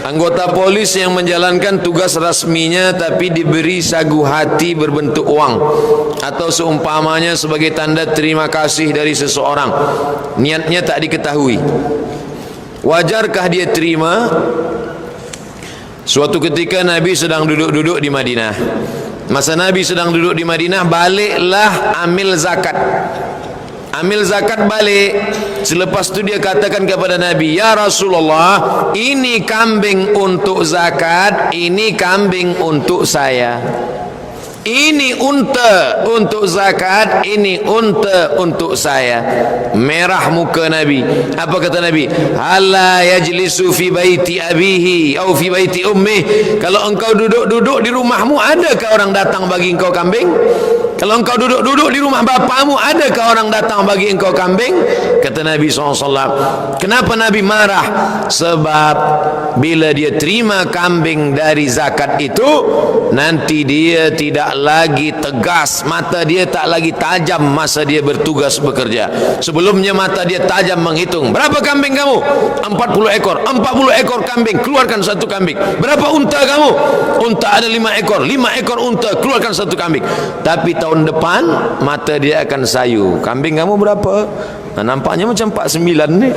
Anggota polis yang menjalankan tugas rasminya tapi diberi sagu hati berbentuk uang atau seumpamanya sebagai tanda terima kasih dari seseorang, niatnya tak diketahui, wajarkah dia terima? Suatu ketika Nabi sedang duduk-duduk di Madinah. Masa Nabi sedang duduk di Madinah, baliklah amil zakat. Amil zakat balik. Selepas itu dia katakan kepada Nabi, ya Rasulullah, ini kambing untuk zakat, ini kambing untuk saya. Ini unta untuk zakat, ini unta untuk saya. Merah muka Nabi. Apa kata Nabi? Hala yajlisu fi baiti abihi atau fi baiti ummih. Kalau engkau duduk-duduk di rumahmu, adakah orang datang bagi engkau kambing? Kalau engkau duduk-duduk di rumah bapamu, adakah orang datang bagi engkau kambing? Kata Nabi SAW. Kenapa Nabi marah? Sebab bila dia terima kambing dari zakat itu, nanti dia tidak lagi tegas, mata dia tak lagi tajam masa dia bertugas bekerja. Sebelumnya mata dia tajam menghitung, berapa kambing kamu? 40 ekor. 40 ekor kambing, keluarkan satu kambing. Berapa unta kamu? Unta ada 5 ekor. 5 ekor unta, keluarkan satu kambing. Tapi tahun depan mata dia akan sayu. Kambing kamu berapa? Nah, nampaknya macam 49 ni.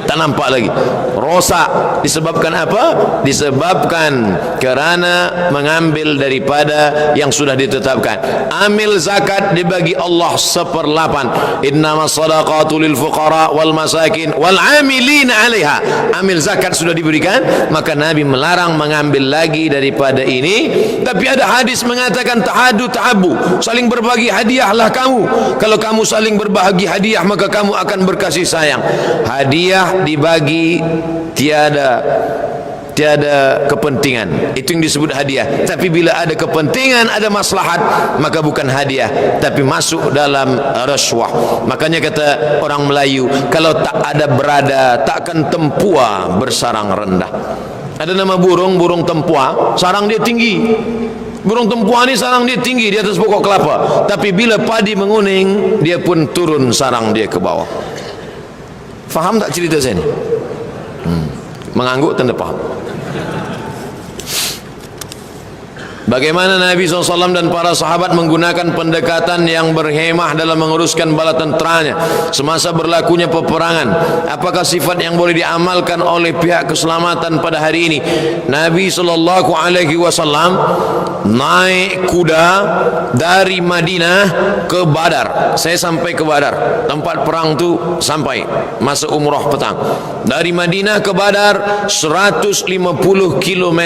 Tak nampak lagi. Rosak. Disebabkan apa? Disebabkan kerana mengambil daripada yang sudah ditetapkan. Amil zakat dibagi Allah 1/8. Innamas sadaqatu lil fuqara wal masakin wal amilina 'alaiha. Amil zakat sudah diberikan, maka Nabi melarang mengambil lagi daripada ini. Tapi ada hadis mengatakan tahadu tahabu, saling berbagi hadiahlah kamu. Kalau kamu saling berbagi hadiah, maka kamu akan berkasih sayang. Hadiah dibagi tiada kepentingan, itu yang disebut hadiah. Tapi bila ada kepentingan, ada maslahat, maka bukan hadiah, tapi masuk dalam rasuah. Makanya kata orang Melayu, kalau tak ada berada, takkan tempua bersarang rendah. Ada nama burung tempua, sarang dia tinggi. Burung tempua ni sarang dia tinggi di atas pokok kelapa, tapi bila padi menguning, dia pun turun sarang dia ke bawah. Faham tak cerita saya ni? Mengangguk tanda faham. Bagaimana Nabi SAW dan para sahabat menggunakan pendekatan yang berhemah dalam menguruskan bala tenteranya semasa berlakunya peperangan. Apakah sifat yang boleh diamalkan oleh pihak keselamatan pada hari ini? Nabi SAW naik kuda dari Madinah ke Badar. Saya sampai ke Badar, tempat perang tu sampai masa umrah petang. Dari Madinah ke Badar 150 km,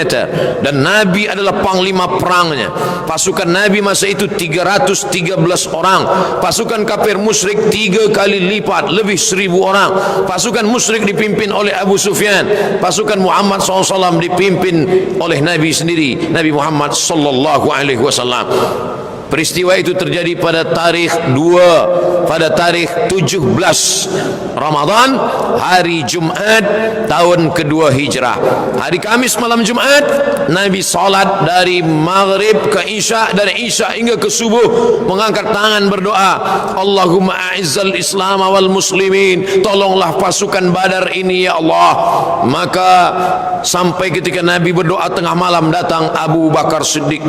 dan Nabi adalah panglima perangnya. Pasukan Nabi masa itu 313 orang. Pasukan kafir musyrik 3 kali lipat, lebih 1000 orang. Pasukan musyrik dipimpin oleh Abu Sufyan. Pasukan Muhammad SAW dipimpin oleh Nabi sendiri, Nabi Muhammad sallallahu alaihi wasallam. Peristiwa itu terjadi pada tarikh 17 Ramadan, hari Jumaat tahun kedua Hijrah. Hari Kamis malam Jumaat, Nabi salat dari Maghrib ke Isya, dari Isya hingga ke subuh, mengangkat tangan berdoa, Allahumma a'izzal Islam wal muslimin, tolonglah pasukan Badar ini ya Allah. Maka sampai ketika Nabi berdoa tengah malam, datang Abu Bakar Siddiq,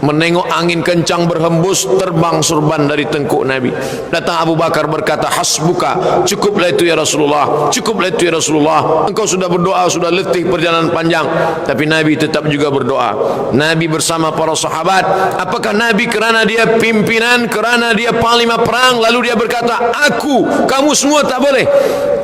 menengok angin kencang berhembus, terbang surban dari tengkuk Nabi. Datang Abu Bakar berkata, hasbuka, cukuplah itu ya Rasulullah, cukuplah itu ya Rasulullah, engkau sudah berdoa, sudah letih perjalanan panjang. Tapi Nabi tetap juga berdoa. Nabi bersama para sahabat. Apakah Nabi kerana dia pimpinan, kerana dia panglima perang, lalu dia berkata, aku, kamu semua tak boleh?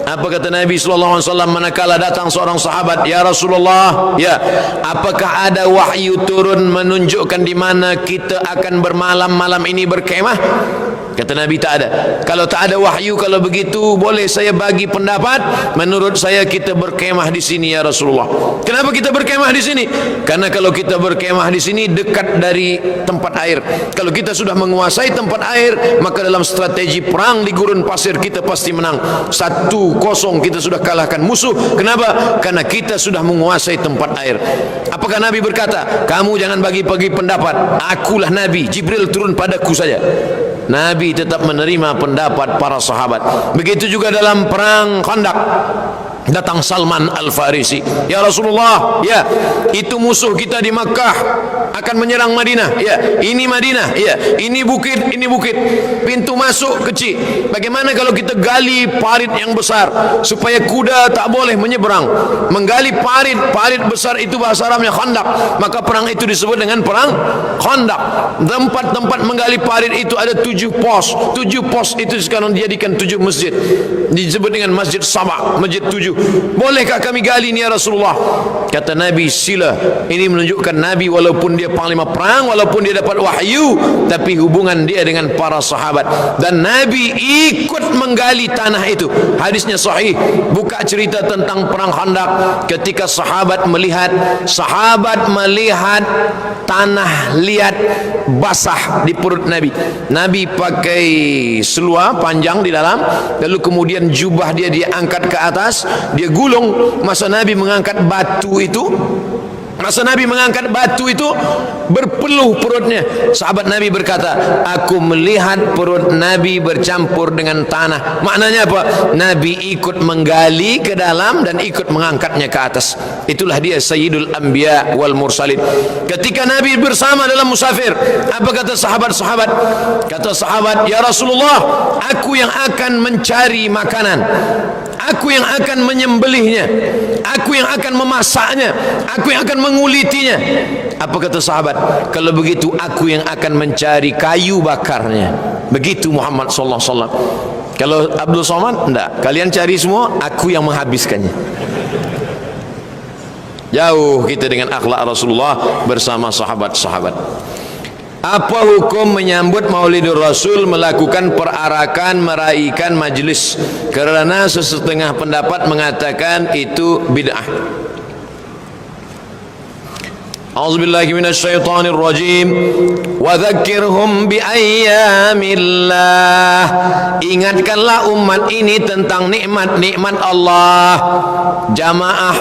Apa kata Nabi SAW manakala datang seorang sahabat, ya Rasulullah, ya, apakah ada wahyu turun menunjukkan di mana kita akan bermalam malam ini berkemah? Kata Nabi, tak ada. Kalau tak ada wahyu, kalau begitu boleh saya bagi pendapat, menurut saya kita berkemah di sini ya Rasulullah. Kenapa kita berkemah di sini? Karena kalau kita berkemah di sini dekat dari tempat air. Kalau kita sudah menguasai tempat air, maka dalam strategi perang di gurun pasir kita pasti menang. 1-0 kita sudah kalahkan musuh. Kenapa? Karena kita sudah menguasai tempat air. Apakah Nabi berkata, kamu jangan bagi-bagi pendapat, akulah Nabi, Jibril turun padaku saja? Nabi tetap menerima pendapat para sahabat. Begitu juga dalam perang Khandaq. Datang Salman Al-Farisi, ya Rasulullah, ya, itu musuh kita di Makkah akan menyerang Madinah, ya, ini Madinah, ya, ini bukit, pintu masuk kecil. Bagaimana kalau kita gali parit yang besar supaya kuda tak boleh menyeberang? Menggali parit besar itu bahasa Arabnya khandak, maka perang itu disebut dengan perang khandak. Tempat-tempat menggali parit itu ada 7 pos. 7 pos itu sekarang dijadikan 7 masjid, disebut dengan Masjid Sabah, Masjid 7. Bolehkah kami gali ini ya Rasulullah? Kata Nabi, sila. Ini menunjukkan Nabi walaupun dia panglima perang, walaupun dia dapat wahyu, tapi hubungan dia dengan para sahabat, dan Nabi ikut menggali tanah itu. Hadisnya sahih. Buka cerita tentang perang Khandaq, ketika sahabat melihat tanah liat basah di perut Nabi. Nabi pakai seluar panjang di dalam, lalu kemudian jubah dia diangkat ke atas, dia gulung. Masa Nabi mengangkat batu itu, berpeluh perutnya. Sahabat Nabi berkata, aku melihat perut Nabi bercampur dengan tanah. Maknanya apa? Nabi ikut menggali ke dalam dan ikut mengangkatnya ke atas. Itulah dia Sayyidul Anbiya wal Mursalin. Ketika Nabi bersama dalam musafir, apa kata sahabat-sahabat? Kata sahabat, ya Rasulullah, aku yang akan mencari makanan, aku yang akan menyembelihnya, aku yang akan memasaknya, aku yang akan mengulitinya. Apa kata sahabat? Kalau begitu aku yang akan mencari kayu bakarnya. Begitu Muhammad sallallahu alaihi wasallam. Kalau Abdul Somad, enggak, kalian cari semua, aku yang menghabiskannya. Jauh kita dengan akhlak Rasulullah bersama sahabat-sahabat. Apa hukum menyambut Maulidur Rasul, melakukan perarakan, meraihkan majlis? Kerana sesetengah pendapat mengatakan itu bid'ah. A'udzubillahi minasyaitonir rajim. Wa dzakkirhum bi ayyamillah. Ingatkanlah umat ini tentang nikmat-nikmat Allah. Jamaah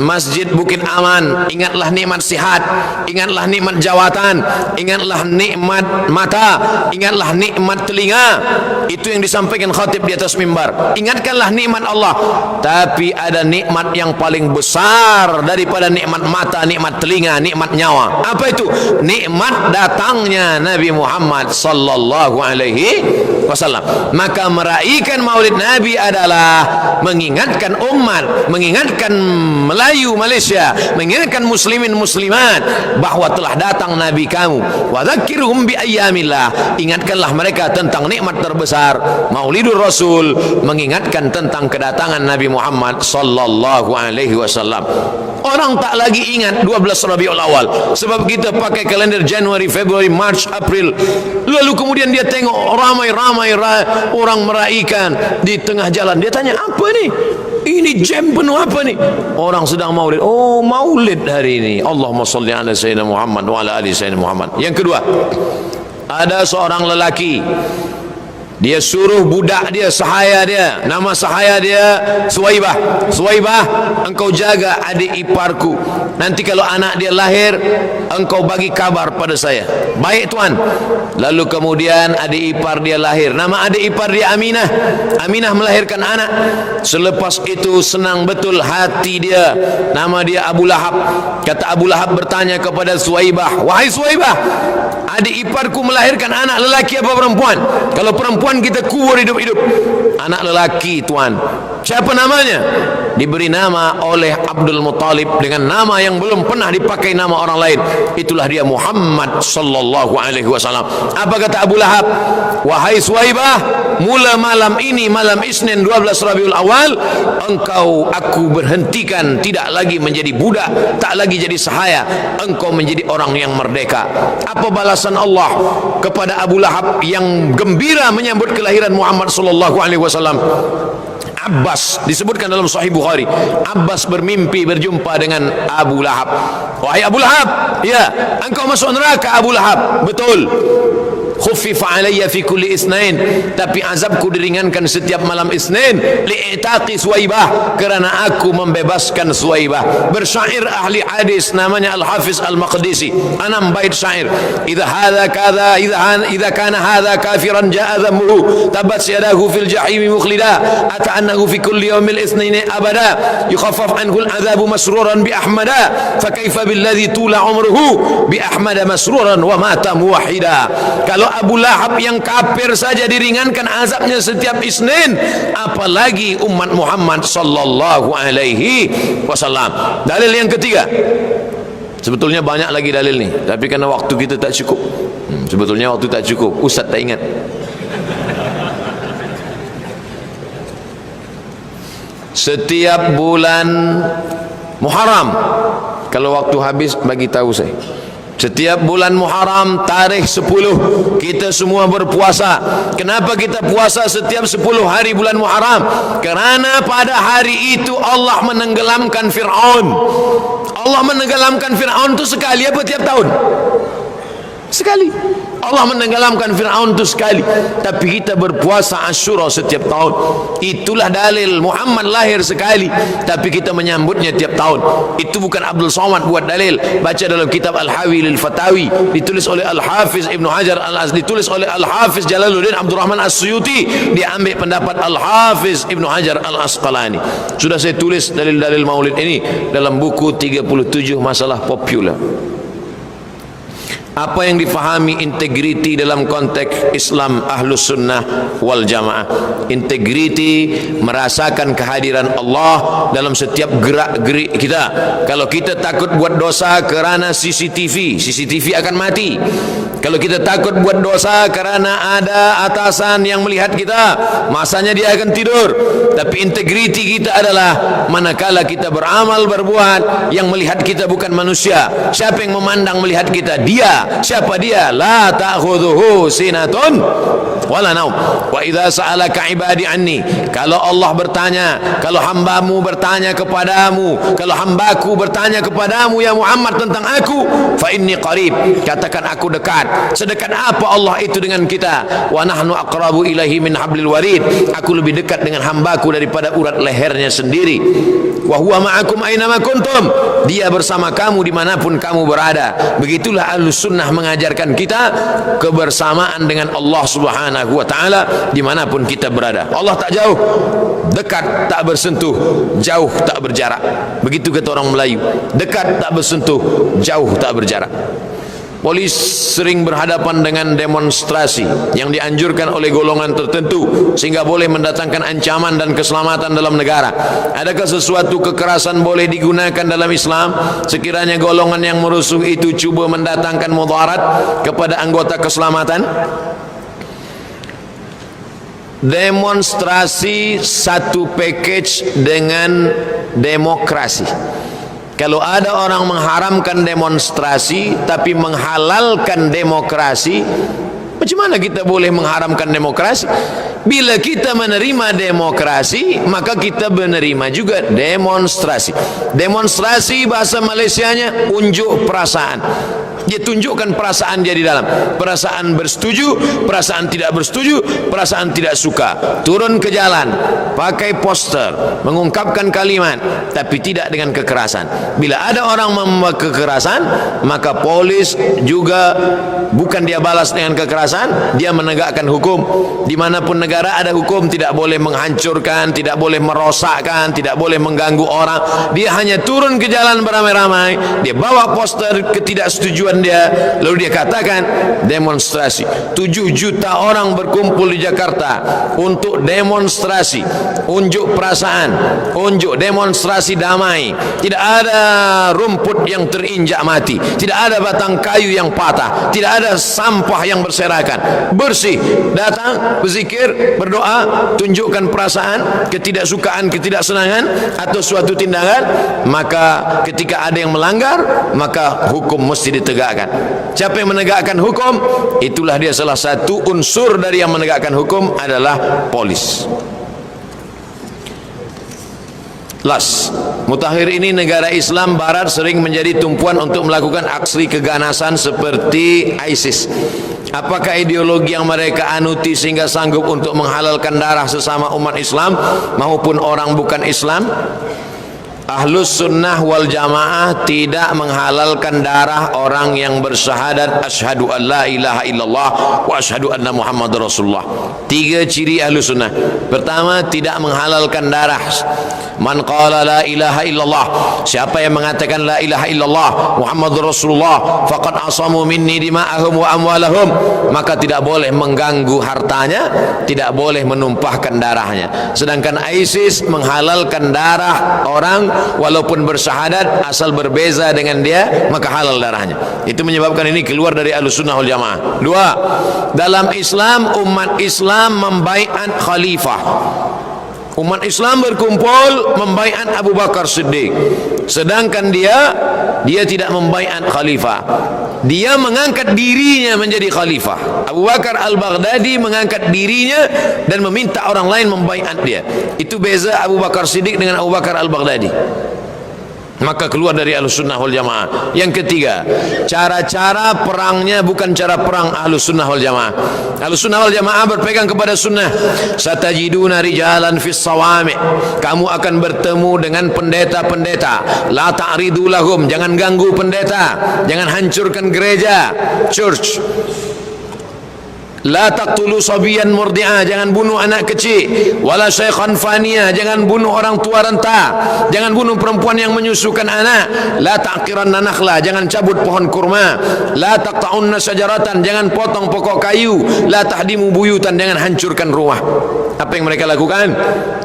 Masjid Bukit Aman, ingatlah nikmat sihat, ingatlah nikmat jawatan, ingatlah nikmat mata, ingatlah nikmat telinga. Itu yang disampaikan khatib di atas mimbar. Ingatkanlah nikmat Allah. Tapi ada nikmat yang paling besar daripada nikmat mata, nikmat telinga, nikmat nyawa. Apa itu? Nikmat datangnya Nabi Muhammad sallallahu alaihi wasallam. Maka meraihkan Maulid Nabi adalah mengingatkan umat, mengingatkan Melayu Malaysia, mengingatkan muslimin muslimat bahawa telah datang Nabi kamu. Wa dzakkirhum bi ayyamillah. Ingatkanlah mereka tentang nikmat terbesar Maulidur Rasul, mengingatkan tentang kedatangan Nabi Muhammad sallallahu alaihi wasallam. Orang tak lagi ingat 12 Rabiul Awal sebab kita pakai kalender Januari, Februari, March, April. Lalu kemudian dia tengok ramai-ramai orang meraihkan di tengah jalan. Dia tanya, apa ni? Ini jam penuh apa ni? Orang sedang maulid. Oh, maulid hari ini. Allahumma salli ala sayyidina Muhammad wa ala ali sayyidina Muhammad. Yang kedua, ada seorang lelaki, dia suruh budak dia, sahaya dia, nama sahaya dia Suwaibah. Suwaibah, engkau jaga adik iparku. Nanti kalau anak dia lahir, engkau bagi kabar pada saya. Baik tuan. Lalu kemudian adik ipar dia lahir. Nama adik ipar dia Aminah. Aminah melahirkan anak. Selepas itu senang betul hati dia. Nama dia Abu Lahab. Kata Abu Lahab bertanya kepada Suwaibah, wahai Suwaibah, adik iparku melahirkan anak lelaki apa perempuan? Kalau perempuan kita kubur hidup-hidup. Anak lelaki tuan. Siapa namanya? Diberi nama oleh Abdul Muttalib dengan nama yang belum pernah dipakai nama orang lain. Itulah dia Muhammad sallallahu alaihi wasallam. Apa kata Abu Lahab? Wahai Suwaibah, mula malam ini, malam Isnin 12 Rabiul Awal, aku berhentikan, tidak lagi menjadi budak, tak lagi jadi sahaya, engkau menjadi orang yang merdeka. Apa balasan Allah kepada Abu Lahab yang gembira menyambut kelahiran Muhammad sallallahu alaihi wasallam? Abbas, disebutkan dalam Sahih Bukhari, Abbas bermimpi berjumpa dengan Abu Lahab. Wahai Abu Lahab, ya, engkau masuk neraka Abu Lahab. Betul. khuffifa alayya fi kulli isnain, tapi azabku diringankan setiap malam Isnin, li'itaqi Suwaibah, kerana aku membebaskan Suwaibah. Bersyair ahli hadis namanya Al-Hafiz Al-Maqdisi, 6 bait syair. Idza hadza kadza idza kana hadza kafiran jaa dhammuhu tabat yadahu fil jahim mukhlida ata annahu fi kulli yawmil itsnain abada yukhaffaf anhu al-'adzabu masruran bi ahmada fa kaifa billadhi tula umruhu bi ahmada masruran wa mata muwahhida. Kalau Abu Lahab yang kafir saja diringankan azabnya setiap Isnin, apalagi umat Muhammad sallallahu alaihi wasallam. Dalil yang ketiga, sebetulnya banyak lagi dalil nih, tapi karena waktu kita tak cukup. Sebetulnya waktu tak cukup, Ustaz tak ingat. Setiap bulan Muharram, kalau waktu habis bagi tahu saya. Setiap bulan Muharram tarikh 10 kita semua berpuasa. Kenapa kita puasa setiap 10 hari bulan Muharram? Kerana pada hari itu Allah menenggelamkan Fir'aun. Allah menenggelamkan Fir'aun itu sekali apa tiap tahun? Sekali. Allah menenggelamkan Fir'aun itu sekali. Tapi kita berpuasa Asyura setiap tahun. Itulah dalil. Muhammad lahir sekali, tapi kita menyambutnya tiap tahun. Itu bukan Abdul Somad buat dalil. Baca dalam kitab Al-Hawi lil Fatawi, ditulis oleh Al-Hafiz Ibn Hajar Al-Asqalani, ditulis oleh Al-Hafiz Jalaluddin Abdurrahman As-Suyuti. Dia ambil pendapat Al-Hafiz Ibn Hajar Al-Asqalani. Sudah saya tulis dalil-dalil maulid ini dalam buku 37 masalah popular. Apa yang difahami integriti dalam konteks Islam Ahlus Sunnah wal Jamaah? Integriti merasakan kehadiran Allah dalam setiap gerak-gerik kita. Kalau kita takut buat dosa kerana CCTV akan mati. Kalau kita takut buat dosa kerana ada atasan yang melihat kita, masanya dia akan tidur. Tapi integriti kita adalah manakala kita beramal berbuat, yang melihat kita bukan manusia. Siapa yang memandang melihat kita? Dia. Siapa dia? La ta'khudhuhu sinatun wala naum. Wa idza sa'alaka ibadi anni, kalau Allah bertanya, kalau hambamu bertanya kepadamu, kalau hambaku bertanya kepadamu ya Muhammad tentang aku, fa inni qarib, katakan aku dekat. Sedekat apa Allah itu dengan kita? Wa nahnu aqrabu ilaihi min hablil warid, aku lebih dekat dengan hambaku daripada urat lehernya sendiri. Wa huwa ma'akum aina ma kuntum, dia bersama kamu dimanapun kamu berada. Begitulah Ahlus Sunnah mengajarkan kita kebersamaan dengan Allah Subhanahu wa ta'ala dimanapun kita berada. Allah tak jauh, dekat tak bersentuh, jauh tak berjarak. Begitu kata orang Melayu, dekat tak bersentuh, jauh tak berjarak. Polis sering berhadapan dengan demonstrasi yang dianjurkan oleh golongan tertentu sehingga boleh mendatangkan ancaman dan keselamatan dalam negara. Adakah sesuatu kekerasan boleh digunakan dalam Islam sekiranya golongan yang merusuh itu cuba mendatangkan mudarat kepada anggota keselamatan? Demonstrasi satu package dengan demokrasi. Kalau ada orang mengharamkan demonstrasi tapi menghalalkan demokrasi, macam mana kita boleh mengharamkan demokrasi? Bila kita menerima demokrasi, maka kita menerima juga demonstrasi. Demonstrasi bahasa Malaysianya unjuk perasaan. Dia tunjukkan perasaan dia di dalam. Perasaan bersetuju, perasaan tidak bersetuju, perasaan tidak suka. Turun ke jalan, pakai poster, mengungkapkan kalimat, tapi tidak dengan kekerasan. Bila ada orang membuat kekerasan, maka polis juga bukan dia balas dengan kekerasan, dia menegakkan hukum. Dimanapun negara ada hukum, tidak boleh menghancurkan, tidak boleh merosakkan, tidak boleh mengganggu orang. Dia hanya turun ke jalan beramai-ramai, dia bawa poster ketidaksetujuan dia, lalu dia katakan demonstrasi. 7 juta orang berkumpul di Jakarta untuk demonstrasi, unjuk perasaan, unjuk demonstrasi damai. Tidak ada rumput yang terinjak mati, tidak ada batang kayu yang patah, tidak ada sampah yang berserakan. Bersih, datang berzikir, berdoa, tunjukkan perasaan, ketidaksukaan, ketidaksenangan atau suatu tindakan, maka ketika ada yang melanggar, maka hukum mesti ditegakkan. Siapa yang menegakkan hukum, itulah dia salah satu unsur dari yang menegakkan hukum adalah polis. Las, mutakhir ini negara Islam Barat sering menjadi tumpuan untuk melakukan aksi keganasan seperti ISIS. Apakah ideologi yang mereka anuti sehingga sanggup untuk menghalalkan darah sesama umat Islam maupun orang bukan Islam? Ahlus sunnah wal jamaah tidak menghalalkan darah orang yang bersyahadat asyhadu an la ilaha illallah wa asyhadu anna muhammad rasulullah. 3 ciri ahlus sunnah. Pertama, tidak menghalalkan darah. Man qala la ilaha illallah, siapa yang mengatakan la ilaha illallah muhammadur rasulullah, faqad asamu minni dima'ahum wa amwalahum, maka tidak boleh mengganggu hartanya, tidak boleh menumpahkan darahnya. Sedangkan ISIS menghalalkan darah orang walaupun bersyahadat, asal berbeza dengan dia maka halal darahnya. Itu menyebabkan ini keluar dari Ahlussunnah wal Jamaah. 2, dalam Islam umat Islam membaiat khalifah. Umat Islam berkumpul membaiat Abu Bakar Siddiq, sedangkan dia tidak membaiat khalifah. Dia mengangkat dirinya menjadi khalifah. Abu Bakar Al-Baghdadi mengangkat dirinya dan meminta orang lain membaiat dia. Itu beza Abu Bakar Siddiq dengan Abu Bakar Al-Baghdadi. Maka keluar dari Ahlussunnah wal Jamaah. Yang ketiga, cara-cara perangnya bukan cara perang Ahlussunnah wal Jamaah. Ahlussunnah wal Jamaah berpegang kepada sunnah. Satajiduna rijalan fis sawami', kamu akan bertemu dengan pendeta-pendeta. La ta'ridu lahum, jangan ganggu pendeta, jangan hancurkan gereja, church. La taqtulu sabiyan murdi'ah, jangan bunuh anak kecil. Wala syaikhan faniyah, jangan bunuh orang tua renta, jangan bunuh perempuan yang menyusukan anak. La ta'qiranna nakhla, jangan cabut pohon kurma. La taqta'unna syajaratan, jangan potong pokok kayu. La tahdimu buyutan, jangan hancurkan rumah. Apa yang mereka lakukan?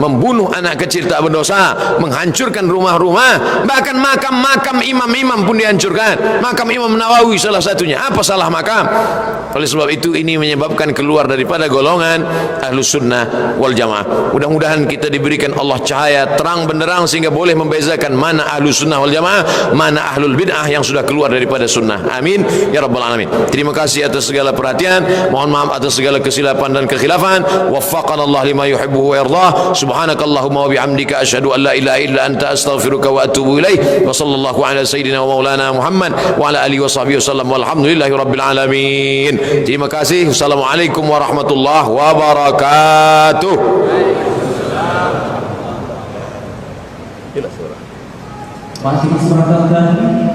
Membunuh anak kecil tak berdosa, menghancurkan rumah-rumah, bahkan makam-makam imam-imam pun dihancurkan. Makam Imam Nawawi salah satunya. Apa salah makam? Oleh sebab itu ini menyebabkan keluar daripada golongan Ahlus Sunnah wal Jamaah. Mudah-mudahan kita diberikan Allah cahaya terang benderang sehingga boleh membezakan mana Ahlus Sunnah wal Jamaah, mana Ahlul Bid'ah yang sudah keluar daripada sunnah. Amin ya rabbal alamin. Terima kasih atas segala perhatian. Mohon maaf atas segala kesilapan dan kekhilafan. Waffaqanallah lima yuhibbu wa yardah. Subhanakallahumma wa bihamdika asyhadu an la ilaha illa anta astaghfiruka wa atubu ilaik. Wa sallallahu ala sayyidina wa maulana Muhammad wa ala alihi wa sahbihi wasallam. Walhamdulillahi rabbil alamin. Terima kasih. Assalamualaikum warahmatullahi wabarakatuh. Masih kesempatan